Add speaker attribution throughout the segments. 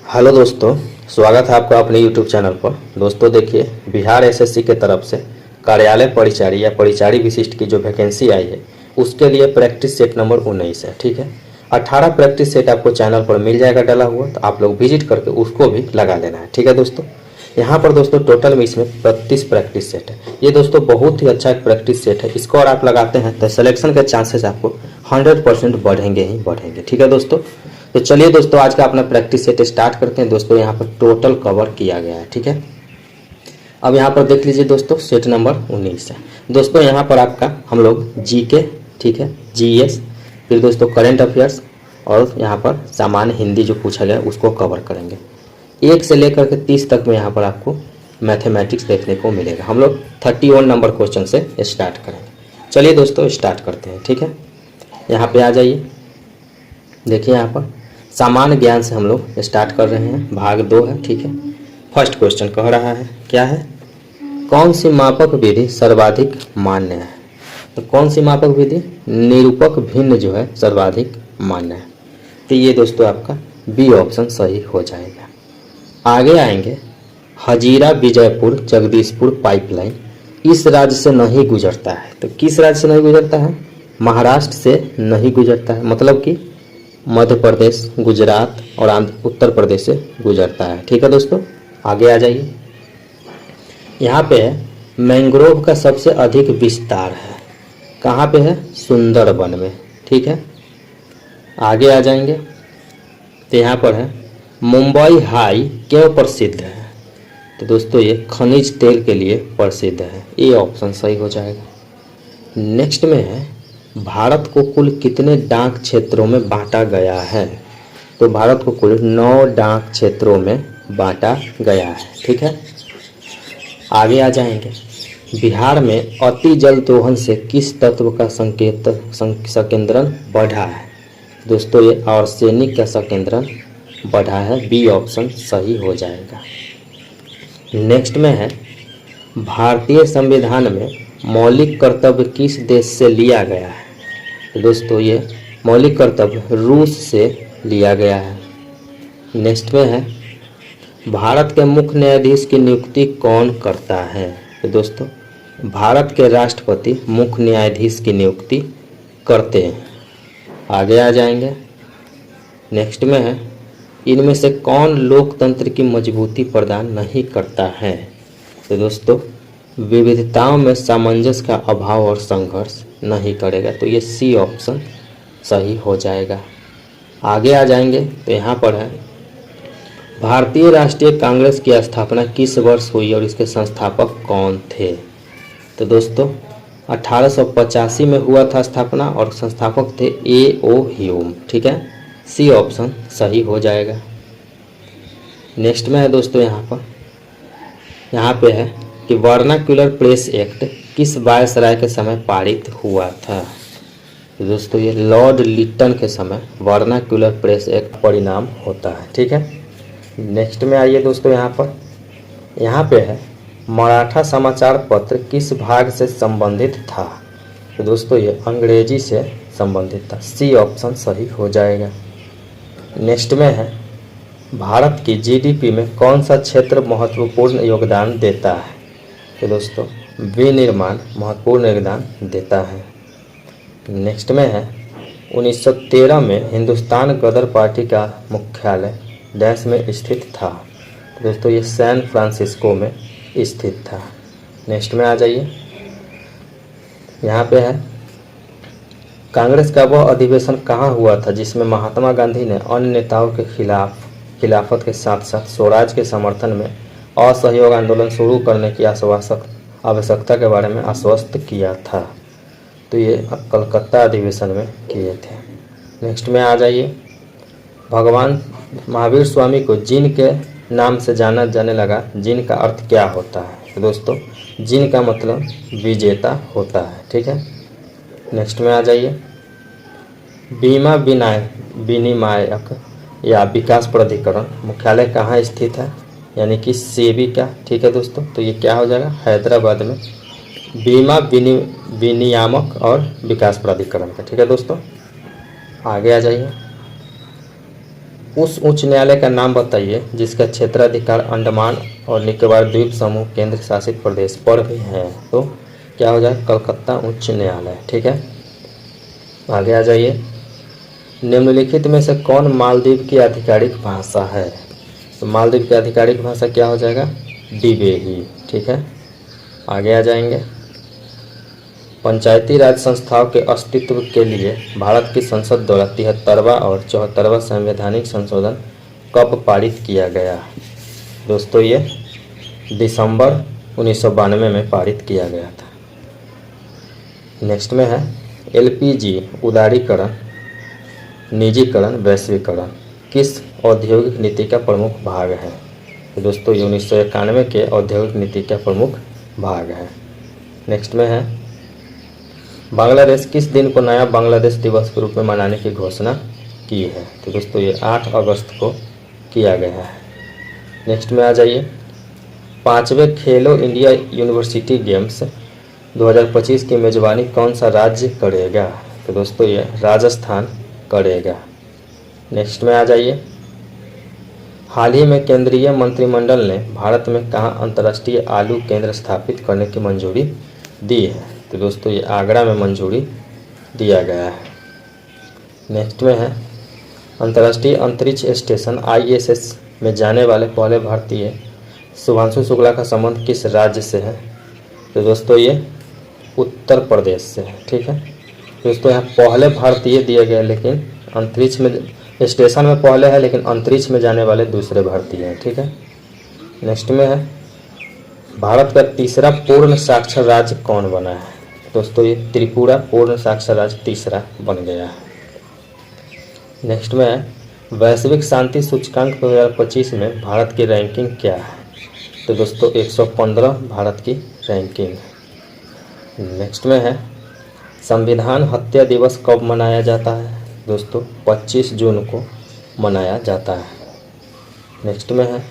Speaker 1: Hello दोस्तों, स्वागत है आपका अपने यूट्यूब चैनल पर। दोस्तों देखिए, बिहार एसएससी के तरफ से कार्यालय परिचारी या परिचारी विशिष्ट की जो वैकेंसी आई है उसके लिए प्रैक्टिस सेट नंबर 19 है। ठीक है, 18 प्रैक्टिस सेट आपको चैनल पर मिल जाएगा डला हुआ, तो आप लोग विजिट करके उसको भी लगा लेना है। ठीक है दोस्तों, यहाँ पर दोस्तों टोटल में इसमें 32 प्रैक्टिस सेट है। ये दोस्तों बहुत ही अच्छा एक प्रैक्टिस सेट है। इसको और आप लगाते हैं तो सिलेक्शन के चांसेस आपको 100% बढ़ेंगे ही बढ़ेंगे। ठीक है दोस्तों, तो चलिए दोस्तों आज का अपना प्रैक्टिस सेट स्टार्ट करते हैं। दोस्तों यहाँ पर टोटल कवर किया गया है। ठीक है, अब यहाँ पर देख लीजिए दोस्तों, सेट नंबर 19 है। दोस्तों यहाँ पर आपका हम लोग जीके, ठीक है, जीएस, फिर दोस्तों करंट अफेयर्स और यहाँ पर सामान्य हिंदी जो पूछा गया उसको कवर करेंगे। 1 से लेकर के 30 तक में यहाँ पर आपको मैथमेटिक्स देखने को मिलेगा। हम लोग 31 नंबर क्वेश्चन से स्टार्ट करेंगे। चलिए दोस्तों स्टार्ट करते हैं। ठीक है, यहाँ पे आ जाइए। देखिए यहाँ पर सामान्य ज्ञान से हम लोग स्टार्ट कर रहे हैं, भाग 2 है। ठीक है, फर्स्ट क्वेश्चन कह रहा है क्या है, कौन सी मापक विधि सर्वाधिक मान्य है। तो कौन सी मापक विधि, निरूपक भिन्न जो है सर्वाधिक मान्य है। तो ये दोस्तों आपका बी ऑप्शन सही हो जाएगा। आगे आएंगे, हजीरा विजयपुर जगदीशपुर पाइपलाइन इस राज्य से नहीं गुजरता है। तो किस राज्य से नहीं गुजरता है, महाराष्ट्र से नहीं गुजरता है, मतलब कि मध्य प्रदेश, गुजरात और उत्तर प्रदेश से गुजरता है। ठीक है दोस्तों, आगे आ जाइए। यहाँ पे है मैंग्रोव का सबसे अधिक विस्तार है, कहाँ पे है, सुंदरबन में। ठीक है, आगे आ जाएंगे तो यहाँ पर है मुंबई हाई क्यों प्रसिद्ध है। तो दोस्तों ये खनिज तेल के लिए प्रसिद्ध है, ये ऑप्शन सही हो जाएगा। नेक्स्ट में है भारत को कुल कितने डाक क्षेत्रों में बांटा गया है। तो भारत को कुल 9 डाक क्षेत्रों में बांटा गया है। ठीक है, आगे आ जाएंगे, बिहार में अति जल दोहन से किस तत्व का संकेंद्रण बढ़ा है। दोस्तों ये आर्सेनिक का संकेंद्रण बढ़ा है, बी ऑप्शन सही हो जाएगा। नेक्स्ट में है भारतीय संविधान में मौलिक कर्तव्य किस देश से लिया गया है। तो दोस्तों ये मौलिक कर्तव्य रूस से लिया गया है। नेक्स्ट में है भारत के मुख्य न्यायाधीश की नियुक्ति कौन करता है। तो दोस्तों भारत के राष्ट्रपति मुख्य न्यायाधीश की नियुक्ति करते हैं। आगे आ जाएंगे, नेक्स्ट में है इनमें से कौन लोकतंत्र की मजबूती प्रदान नहीं करता है। तो दोस्तों विविधताओं में सामंजस्य का अभाव और संघर्ष नहीं करेगा, तो ये सी ऑप्शन सही हो जाएगा। आगे आ जाएंगे तो यहाँ पर है भारतीय राष्ट्रीय कांग्रेस की स्थापना किस वर्ष हुई और इसके संस्थापक कौन थे। तो दोस्तों 1885 में हुआ था स्थापना और संस्थापक थे A.O. ह्यूम। ठीक है, सी ऑप्शन सही हो जाएगा। नेक्स्ट में है दोस्तों यहाँ पे है कि वर्नाक्युलर प्रेस एक्ट किस वायसराय के समय पारित हुआ था। तो दोस्तों ये लॉर्ड लिट्टन के समय वर्नाक्युलर प्रेस एक्ट परिणाम होता है। ठीक है, नेक्स्ट में आइए दोस्तों, यहाँ पे है मराठा समाचार पत्र किस भाग से संबंधित था। तो दोस्तों ये अंग्रेजी से संबंधित था, सी ऑप्शन सही हो जाएगा। नेक्स्ट में है भारत की जीडीपी में कौन सा क्षेत्र महत्वपूर्ण योगदान देता है। तो दोस्तों विनिर्माण महत्वपूर्ण योगदान देता है। नेक्स्ट में है 1913 में हिंदुस्तान गदर पार्टी का मुख्यालय डैश में स्थित था। तो दोस्तों ये सैन फ्रांसिस्को में स्थित था। नेक्स्ट में आ जाइए, यहाँ पे है कांग्रेस का वह अधिवेशन कहाँ हुआ था जिसमें महात्मा गांधी ने अन्य नेताओं के खिलाफत के साथ साथ स्वराज के समर्थन में असहयोग आंदोलन शुरू करने की आवश्यकता के बारे में आश्वस्त किया था। तो ये कलकत्ता अधिवेशन में किए थे। नेक्स्ट में आ जाइए, भगवान महावीर स्वामी को जिन के नाम से जाना जाने लगा, जिन का अर्थ क्या होता है। तो दोस्तों जिन का मतलब विजेता होता है। ठीक है, नेक्स्ट में आ जाइए, बीमा विनियामक या विकास प्राधिकरण मुख्यालय कहाँ स्थित है, यानी कि सेबी का। ठीक है दोस्तों, तो ये क्या हो जाएगा, हैदराबाद में बीमा विनियामक और विकास प्राधिकरण का। ठीक है दोस्तों, आगे आ जाइए, उस उच्च न्यायालय का नाम बताइए जिसका क्षेत्राधिकार अंडमान और निकोबार द्वीप समूह केंद्र शासित प्रदेश पर भी है। तो क्या हो जाए, कलकत्ता उच्च न्यायालय। ठीक है, आगे आ जाइए। निम्नलिखित में से कौन मालदीव की आधिकारिक भाषा है? तो मालदीव की आधिकारिक भाषा क्या हो जाएगा, दिवेही। ठीक है, आगे आ जाएंगे। पंचायती राज संस्थाओं के अस्तित्व के लिए भारत की संसद द्वारा 73वां और 74वां संवैधानिक संशोधन कब पारित किया गया? दोस्तों ये दिसंबर 1992 में पारित किया गया था। नेक्स्ट में है एलपीजी उदारीकरण, निजीकरण, वैश्वीकरण किस औद्योगिक नीति का प्रमुख भाग है? तो दोस्तों ये 1991 के औद्योगिक नीति का प्रमुख भाग है। नेक्स्ट में है बांग्लादेश किस दिन को नया बांग्लादेश दिवस के रूप में मनाने की घोषणा की है? तो दोस्तों ये 8 अगस्त को किया गया है। नेक्स्ट में आ जाइए। 5वें खेलो इंडिया यूनिवर्सिटी गेम्स 2025 की मेजबानी कौन सा राज्य करेगा? तो दोस्तों ये राजस्थान करेगा। नेक्स्ट में आ जाइए। हाल ही में केंद्रीय मंत्रिमंडल ने भारत में कहाँ अंतर्राष्ट्रीय आलू केंद्र स्थापित करने की मंजूरी दी है? तो दोस्तों ये आगरा में मंजूरी दिया गया है। नेक्स्ट में है अंतर्राष्ट्रीय अंतरिक्ष स्टेशन ISS में जाने वाले पहले भारतीय शुभांशु शुक्ला का संबंध किस राज्य से है? तो दोस्तों ये उत्तर प्रदेश से है। ठीक है दोस्तों, यहाँ पहले भारतीय दिया गया, लेकिन अंतरिक्ष में स्टेशन में पहले है, लेकिन अंतरिक्ष में जाने वाले दूसरे भारतीय हैं। ठीक है, नेक्स्ट में है भारत का तीसरा पूर्ण साक्षर राज्य कौन बना है? दोस्तों ये त्रिपुरा पूर्ण साक्षर राज्य तीसरा बन गया है। नेक्स्ट में है वैश्विक शांति सूचकांक 2025 में भारत की रैंकिंग क्या है? तो दोस्तों 115 भारत की रैंकिंग। नेक्स्ट में है संविधान हत्या दिवस कब मनाया जाता है? दोस्तों 25 जून को मनाया जाता है। नेक्स्ट में है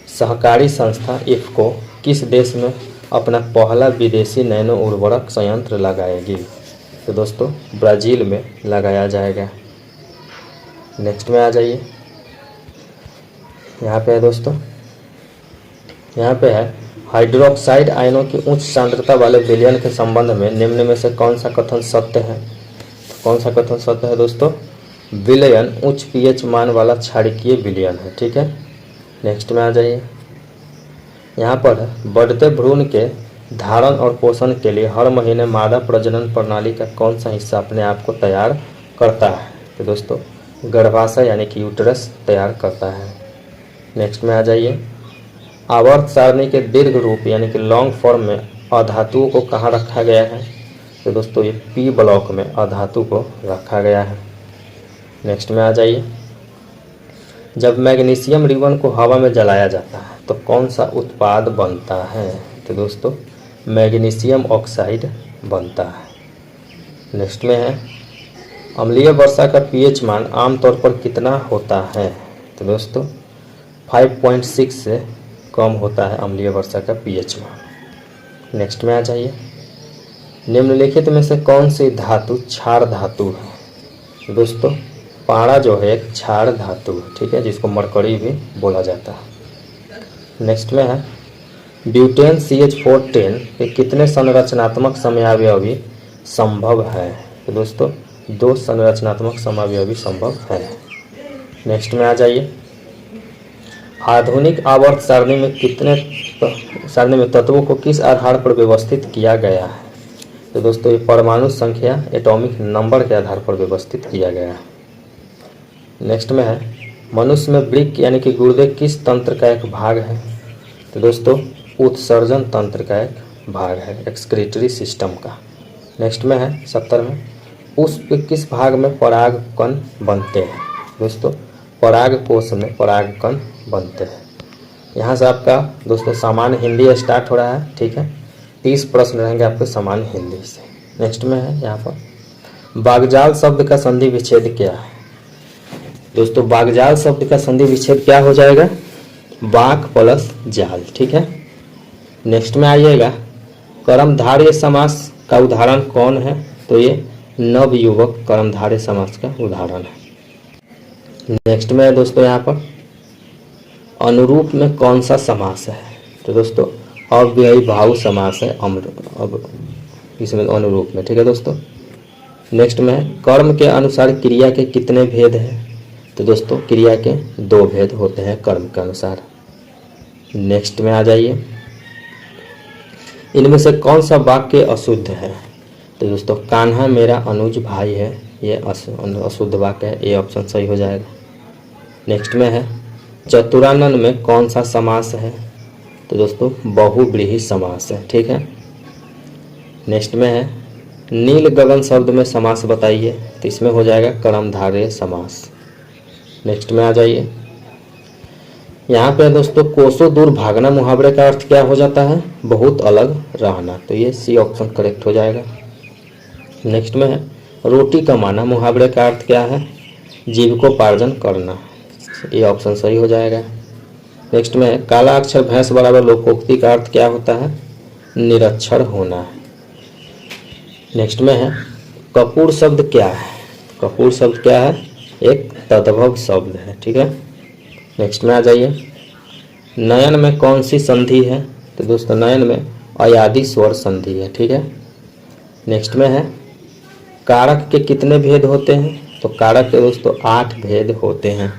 Speaker 1: सहकारी संस्था इफ्को किस देश में अपना पहला विदेशी नैनो उर्वरक संयंत्र लगाएगी? तो दोस्तों ब्राज़ील में लगाया जाएगा। नेक्स्ट में आ जाइए। यहाँ पे है दोस्तों, यहाँ पे है हाइड्रोक्साइड आयनों की उच्च सांद्रता वाले विलयन के संबंध में निम्न में से कौन सा कथन सत्य है? कौन सा कथन सत्य है दोस्तों? विलयन उच्च pH मान वाला क्षारीकीय विलयन है। ठीक है, नेक्स्ट में आ जाइए। यहाँ पर बढ़ते भ्रूण के धारण और पोषण के लिए हर महीने मादा प्रजनन प्रणाली का कौन सा हिस्सा अपने आप को तैयार करता है? तो दोस्तों गर्भाशय यानी कि यूटरस तैयार करता है। नेक्स्ट में आ जाइए। आवर्त सारणी के दीर्घ रूप यानी कि लॉन्ग फॉर्म में अधातुओं को कहाँ रखा गया है? तो दोस्तों ये P ब्लॉक में अधातु को रखा गया है। नेक्स्ट में आ जाइए। जब मैग्नीशियम रिबन को हवा में जलाया जाता है तो कौन सा उत्पाद बनता है? तो दोस्तों मैग्नीशियम ऑक्साइड बनता है। नेक्स्ट में है अम्लीय वर्षा का pH मान आमतौर पर कितना होता है? तो दोस्तों 5.6 से कम होता है अम्लीय वर्षा का pH मान। नेक्स्ट में आ जाइए। निम्नलिखित में से कौन सी धातु क्षार धातु है? दोस्तों पारा जो है एक क्षार धातु है। ठीक है, जिसको मरकरी भी बोला जाता है। नेक्स्ट में है ब्यूटेन CH410 के कितने संरचनात्मक समयावयवी संभव है? तो दोस्तों 2 संरचनात्मक समयावयवी संभव है। नेक्स्ट में आ जाइए। आधुनिक आवर्त सारणी में तत्वों को किस आधार पर व्यवस्थित किया गया है? तो दोस्तों ये परमाणु संख्या एटॉमिक नंबर के आधार पर व्यवस्थित किया गया है। नेक्स्ट में है मनुष्य में वृक्क यानी कि गुर्दे किस तंत्र का एक भाग है? तो दोस्तों उत्सर्जन तंत्र का एक भाग है, एक्सक्रीटरी सिस्टम का। नेक्स्ट में है 70 में पुष्प किस भाग में परागकण बनते हैं? दोस्तों पराग कोश में परागकण बनते हैं। यहाँ से आपका दोस्तों सामान्य हिंदी स्टार्ट हो रहा है। ठीक है, 30 प्रश्न रहेंगे आपके सामान्य हिंदी से। नेक्स्ट में है यहाँ पर बागजाल शब्द का संधि विच्छेद क्या है? दोस्तों बागजाल शब्द का संधि विच्छेद क्या हो जाएगा? बाक प्लस जाल। ठीक है, नेक्स्ट में आइएगा कर्मधारय समास का उदाहरण कौन है? तो ये नवयुवक कर्मधारय समास का उदाहरण है। नेक्स्ट में है दोस्तों यहाँ पर अनुरूप में कौन सा समास है, तो दोस्तों अव्ययी भाव समास है अब इसमें अनुरूप में, ठीक है दोस्तों। नेक्स्ट में है कर्म के अनुसार क्रिया के कितने भेद हैं, तो दोस्तों क्रिया के 2 भेद होते हैं कर्म के अनुसार। नेक्स्ट में आ जाइए, इनमें से कौन सा वाक्य अशुद्ध है, तो दोस्तों कान्हा मेरा अनुज भाई है, ये अशुद्ध वाक्य है, ये ऑप्शन सही हो जाएगा। नेक्स्ट में है चतुरानन में कौन सा समास है, तो दोस्तों बहुव्रीहि समास है, ठीक है। नेक्स्ट में है नील गगन शब्द में समास बताइए, तो इसमें हो जाएगा कर्मधारय समास। नेक्स्ट में आ जाइए, यहाँ पे दोस्तों कोसों दूर भागना मुहावरे का अर्थ क्या हो जाता है, बहुत अलग रहना, तो ये सी ऑप्शन करेक्ट हो जाएगा। नेक्स्ट में है रोटी कमाना मुहावरे का अर्थ क्या है, जीविकोपार्जन करना, ये ऑप्शन सही हो जाएगा। नेक्स्ट में है काला अक्षर भैंस बराबर लोकोक्ति का अर्थ क्या होता है, निरक्षर होना। नेक्स्ट में है कपूर शब्द क्या है, कपूर शब्द क्या है, एक तद्भव शब्द है, ठीक है। नेक्स्ट में आ जाइए, नयन में कौन सी संधि है, तो दोस्तों नयन में अयादि स्वर संधि है, ठीक है। नेक्स्ट में है कारक के कितने भेद होते हैं, तो कारक के दोस्तों 8 भेद होते हैं।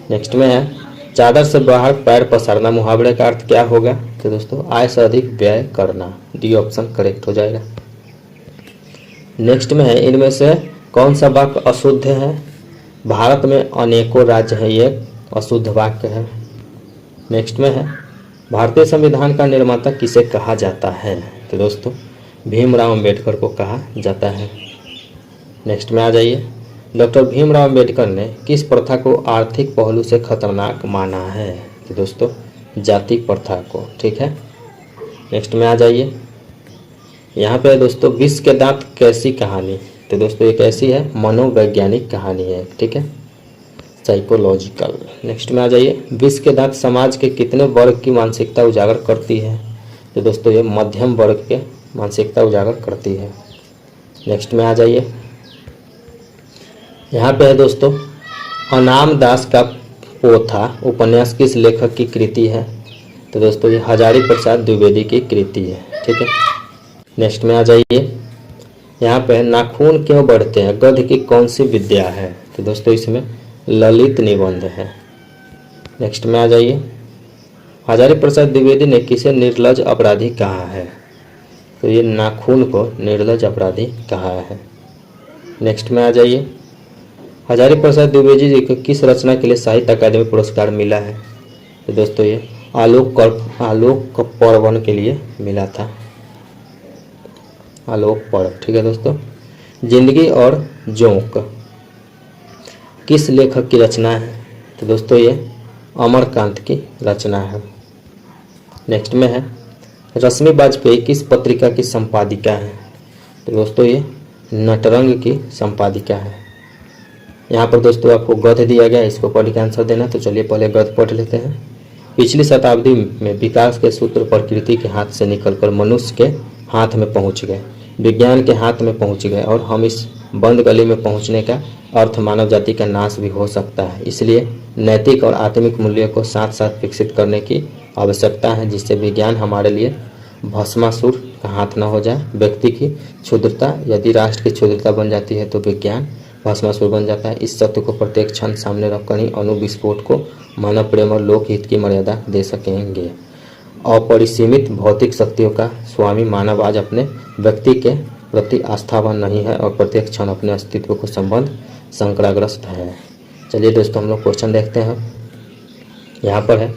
Speaker 1: नेक्स्ट में है चादर से बाहर पैर पसारना मुहावरे का अर्थ क्या होगा, तो दोस्तों आय से अधिक व्यय करना, डी ऑप्शन करेक्ट हो जाएगा। नेक्स्ट में है इनमें से कौन सा वाक्य अशुद्ध है, भारत में अनेकों राज्य हैं, ये अशुद्ध वाक्य है। नेक्स्ट में है भारतीय संविधान का निर्माता किसे कहा जाता है, तो दोस्तों भीमराव अंबेडकर को कहा जाता है। नेक्स्ट में आ जाइए, डॉक्टर भीमराव अंबेडकर ने किस प्रथा को आर्थिक पहलू से खतरनाक माना है, तो दोस्तों जाति प्रथा को, ठीक है। नेक्स्ट में आ जाइए, यहाँ पे दोस्तों विष के दांत कैसी कहानी, तो दोस्तों एक ऐसी है मनोवैज्ञानिक कहानी है, ठीक है, साइकोलॉजिकल। नेक्स्ट में आ जाइए, विष के दांत समाज के कितने वर्ग की मानसिकता उजागर करती है, तो दोस्तों ये मध्यम वर्ग के मानसिकता उजागर करती है। नेक्स्ट में आ जाइए, यहाँ पे है दोस्तों अनाम दास का पोथा उपन्यास किस लेखक की कृति है, तो दोस्तों ये हजारी प्रसाद द्विवेदी की कृति है, ठीक है। नेक्स्ट में आ जाइए, यहाँ पे नाखून क्यों बढ़ते हैं गद्य की कौन सी विद्या है, तो दोस्तों इसमें ललित निबंध है। नेक्स्ट में आ जाइए, हजारी प्रसाद द्विवेदी ने किसे निर्लज अपराधी कहा है, तो ये नाखून को निर्लज अपराधी कहा है। नेक्स्ट में आ जाइए, हजारी प्रसाद द्विवेदी जी को किस रचना के लिए साहित्य अकादमी पुरस्कार मिला है, तो दोस्तों ये आलोक पर्वन के लिए मिला था, आलोक पर्व, ठीक है दोस्तों। जिंदगी और जोंक किस लेखक की रचना है, तो दोस्तों ये अमरकांत की रचना है। नेक्स्ट में है रश्मि वाजपेयी किस पत्रिका की संपादिका है, तो दोस्तों ये नटरंग की संपादिका है। यहाँ पर दोस्तों आपको गद्य दिया गया है, इसको पढ़ के आंसर देना, तो चलिए पहले गद्य पढ़ लेते हैं। पिछली शताब्दी में विकास के सूत्र प्रकृति के हाथ से निकलकर मनुष्य के हाथ में पहुँच गए, विज्ञान के हाथ में पहुँच गए, और हम इस बंद गली में पहुँचने का अर्थ मानव जाति का नाश भी हो सकता है। इसलिए नैतिक और आत्मिक मूल्यों को साथ साथ विकसित करने की आवश्यकता है, जिससे विज्ञान हमारे लिए भस्मासुर का हाथ न हो जाए। व्यक्ति की क्षुद्रता यदि राष्ट्र की क्षुद्रता बन जाती है तो विज्ञान भस्मासुर बन जाता है। इस सत्य को प्रत्येक क्षण सामने रखकर ही अणु विस्फोट को मानव प्रेम और लोकहित की मर्यादा दे सकेंगे। अपरिसीमित भौतिक शक्तियों का स्वामी मानव आज अपने व्यक्ति के प्रति आस्थावान नहीं है और प्रत्येक क्षण अपने अस्तित्व को संबंध संकटाग्रस्त है। चलिए दोस्तों हम लोग क्वेश्चन देखते हैं। यहाँ पर है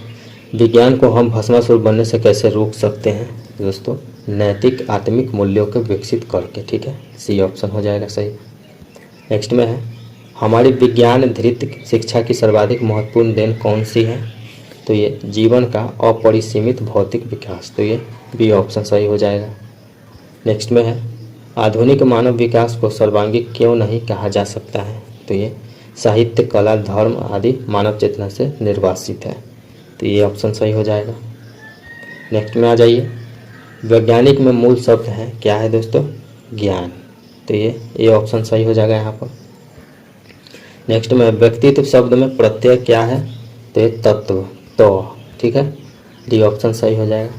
Speaker 1: विज्ञान को हम भस्मासुर बनने से कैसे रोक सकते हैं, दोस्तों नैतिक आत्मिक मूल्यों को विकसित करके, ठीक है, सी ऑप्शन हो जाएगा सही। नेक्स्ट में है हमारी विज्ञान धृत शिक्षा की सर्वाधिक महत्वपूर्ण देन कौन सी है, तो ये जीवन का अपरिसीमित भौतिक विकास, तो ये बी ऑप्शन सही हो जाएगा। नेक्स्ट में है आधुनिक मानव विकास को सर्वांगीण क्यों नहीं कहा जा सकता है, तो ये साहित्य कला धर्म आदि मानव चेतना से निर्वासित है, तो ये ऑप्शन सही हो जाएगा। नेक्स्ट में आ जाइए, वैज्ञानिक में मूल शब्द है क्या है दोस्तों, ज्ञान, तो ये ऑप्शन सही हो जाएगा यहाँ पर। नेक्स्ट में व्यक्तित्व शब्द में प्रत्यय क्या है, तो ये तत्व, तो ठीक है, डी ऑप्शन सही हो जाएगा।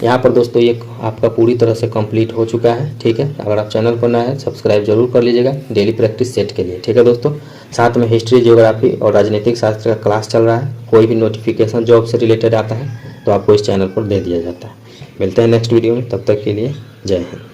Speaker 1: यहाँ पर दोस्तों ये आपका पूरी तरह से कंप्लीट हो चुका है। ठीक है, अगर आप चैनल पर नए हैं सब्सक्राइब जरूर कर लीजिएगा डेली प्रैक्टिस सेट के लिए। ठीक है दोस्तों, साथ में हिस्ट्री, ज्योग्राफी और राजनीतिक शास्त्र का क्लास चल रहा है। कोई भी नोटिफिकेशन जॉब से रिलेटेड आता है तो आपको इस चैनल पर दे दिया जाता है। मिलते हैं नेक्स्ट वीडियो में, तब तक के लिए जय हिंद।